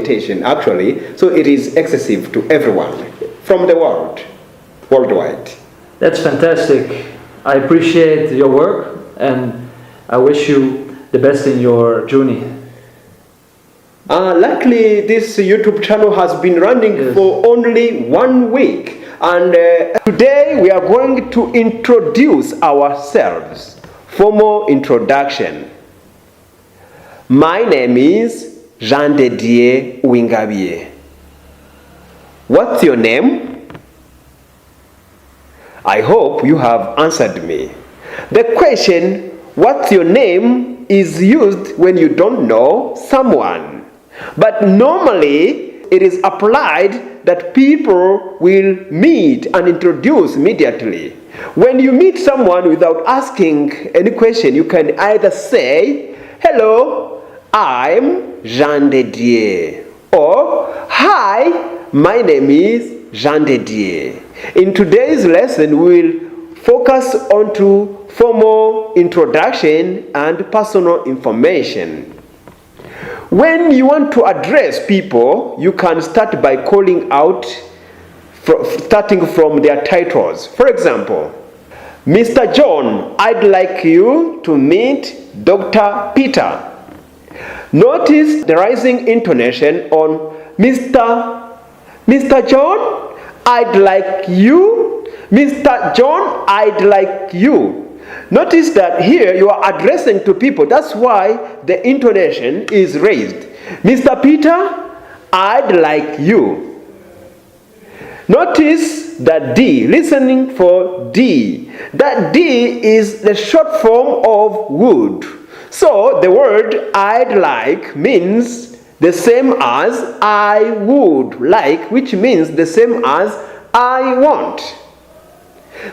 limitation actually, so it is accessible to everyone from the worldwide. That's fantastic. I appreciate your work and I wish you the best in your journey. Luckily, this YouTube channel has been running for only 1 week, and today we are going to introduce ourselves. Formal introduction. My name is Dieu Uwingabiye. What's your name? I hope you have answered me. The question, what's your name, is used when you don't know someone. But normally, it is applied that people will meet and introduce immediately. When you meet someone without asking any question, you can either say, hello, I'm Jean de Dieu, or hi, my name is Jean de Dieu. In today's lesson, we will focus on formal introduction and personal information. When you want to address people, you can start by calling out, starting from their titles. For example, Mr. John, I'd like you to meet Dr. Peter. Notice the rising intonation on Mr. John, I'd like you. Mr. John, I'd like you. Notice that here you are addressing to people. That's why the intonation is raised. Mr. Peter, I'd like you. Notice that D, listening for D. That D is the short form of would. So the word I'd like means the same as I would like, which means the same as I want.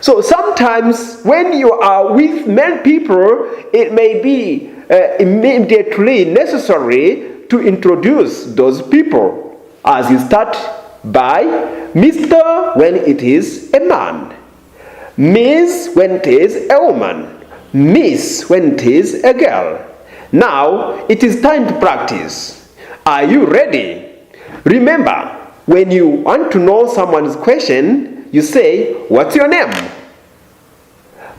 So sometimes when you are with many people, it may be immediately necessary to introduce those people, as you start by Mr. when it is a man, Miss when it is a woman, Miss when it is a girl. Now it is time to practice. Are you ready? Remember, when you want to know someone's question, you say, what's your name?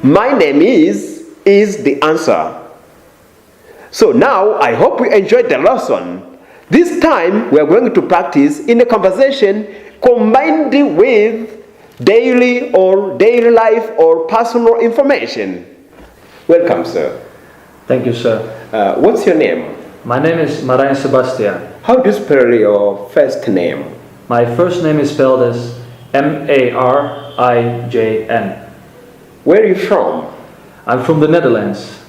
My name is the answer. So now, I hope you enjoyed the lesson. This time, we are going to practice in a conversation combined with daily life or personal information. Welcome, sir. Thank you, sir. What's your name? My name is Marijn Sebastian. How do you spell your first name? My first name is spelled as Marijn. Where are you from? I'm from the Netherlands.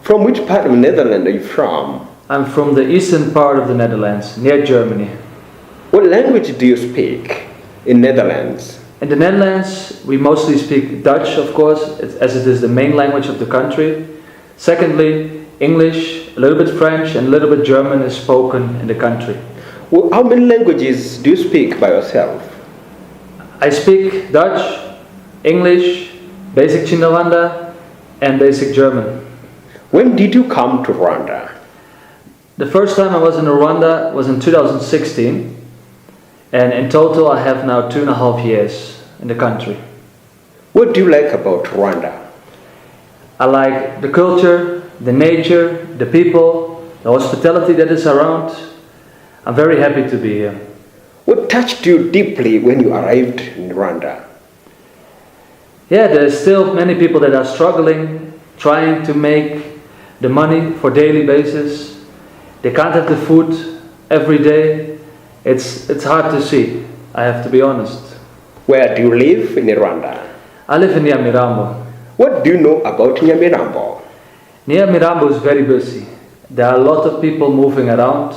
From which part of the Netherlands are you from? I'm from the eastern part of the Netherlands, near Germany. What language do you speak in Netherlands? In the Netherlands, we mostly speak Dutch, of course, as it is the main language of the country. Secondly, English, a little bit French, and a little bit German is spoken in the country. Well, how many languages do you speak by yourself? I speak Dutch, English, basic Chinawanda, and basic German. When did you come to Rwanda? The first time I was in Rwanda was in 2016, and in total I have now 2.5 years in the country. What do you like about Rwanda? I like the culture, the nature, the people, the hospitality that is around. I'm very happy to be here. What touched you deeply when you arrived in Rwanda? Yeah, there's still many people that are struggling, trying to make the money for daily basis. They can't have the food every day. It's hard to see, I have to be honest. Where do you live in Rwanda? I live in Nyamirambo. What do you know about Nyamirambo? Nyamirambo is very busy. There are a lot of people moving around.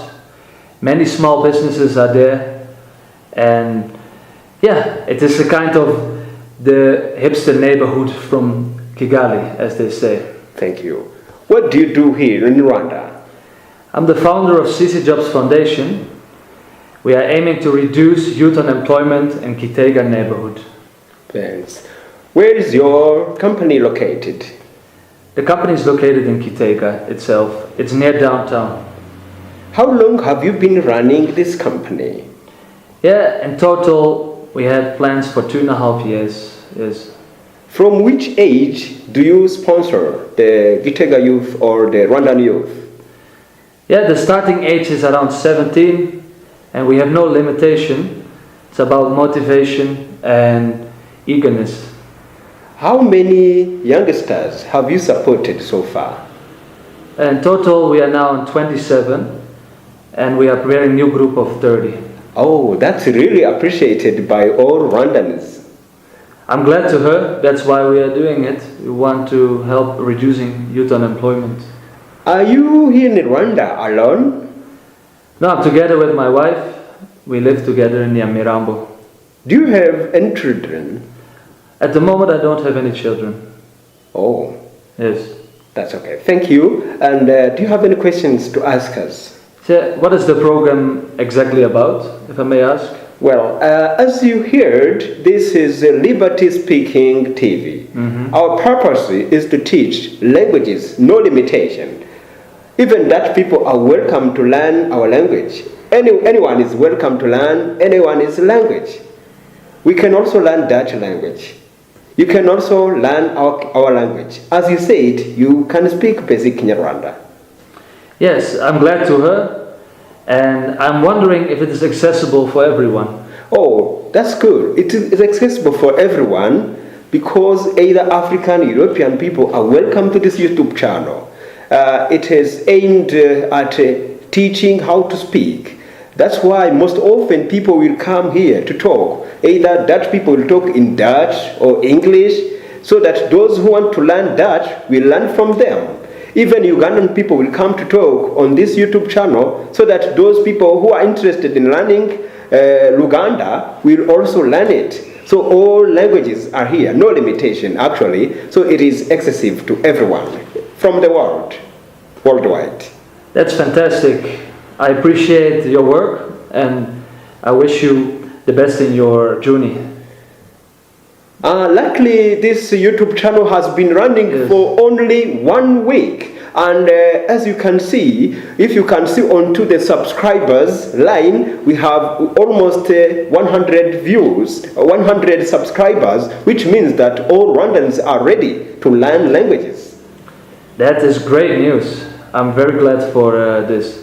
Many small businesses are there. And yeah, it is a kind of the hipster neighborhood from Kigali, as they say. Thank you. What do you do here in Rwanda? I'm the founder of CC Jobs Foundation. We are aiming to reduce youth unemployment in Kitega neighborhood. Thanks. Where is your company located? The company is located in Kitega itself. It's near downtown. How long have you been running this company? Yeah, in total we had plans for 2.5 years. Yes. From which age do you sponsor the Gitega youth or the Rwandan youth? Yeah, the starting age is around 17 and we have no limitation. It's about motivation and eagerness. How many youngsters have you supported so far? In total we are now on 27 and we are preparing a new group of 30. Oh, that's really appreciated by all Rwandans. I'm glad to hear. That's why we are doing it. We want to help reducing youth unemployment. Are you here in Rwanda alone? No, I'm together with my wife. We live together in Nyamirambo. Do you have any children? At the moment I don't have any children. Oh, Yes. that's okay. Thank you. And do you have any questions to ask us? So what is the program exactly about, if I may ask? Well, as you heard, this is a Liberty Speaking TV. Our purpose is to teach languages, no limitation. Even Dutch people are welcome to learn our language. Anyone is welcome to learn anyone's language. We can also learn Dutch language. You can also learn our language. As you said, you can speak basic Kinyarwanda. Yes, I'm glad to hear. And I'm wondering if it is accessible for everyone. Oh, that's good. It is accessible for everyone because either African, European people are welcome to this YouTube channel. It is aimed at teaching how to speak. That's why most often people will come here to talk. Either Dutch people will talk in Dutch or English, so that those who want to learn Dutch will learn from them. Even Ugandan people will come to talk on this YouTube channel, so that those people who are interested in learning Luganda will also learn it. So all languages are here, no limitation actually. So it is accessible to everyone from the world, worldwide. That's fantastic. I appreciate your work and I wish you the best in your journey. Luckily, this YouTube channel has been running for only 1 week. And as you can see, if you can see onto the subscribers line, we have almost 100 views, 100 subscribers, which means that all Rwandans are ready to learn languages. That is great news. I'm very glad for this.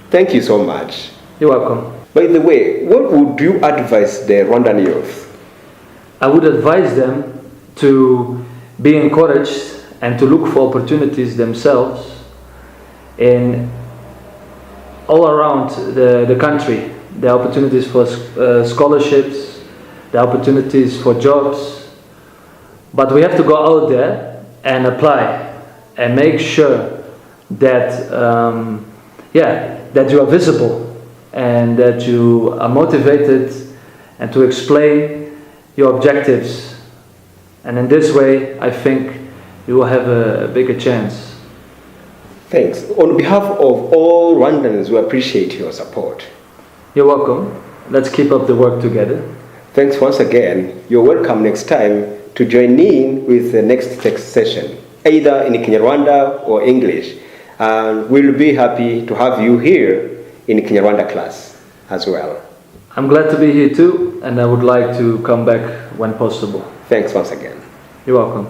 Thank you so much. You're welcome. By the way, what would you advise the Rwandan youth? I would advise them to be encouraged and to look for opportunities themselves in all around the country. The opportunities for scholarships, the opportunities for jobs. But we have to go out there and apply and make sure that that you are visible and that you are motivated and to explain your objectives. And in this way, I think you will have a bigger chance. Thanks. On behalf of all Rwandans, we appreciate your support. You're welcome. Let's keep up the work together. Thanks once again. You're welcome next time to join in with the next session, either in Kinyarwanda or English. And we'll be happy to have you here in Kinyarwanda class as well. I'm glad to be here too, and I would like to come back when possible. Thanks once again. You're welcome.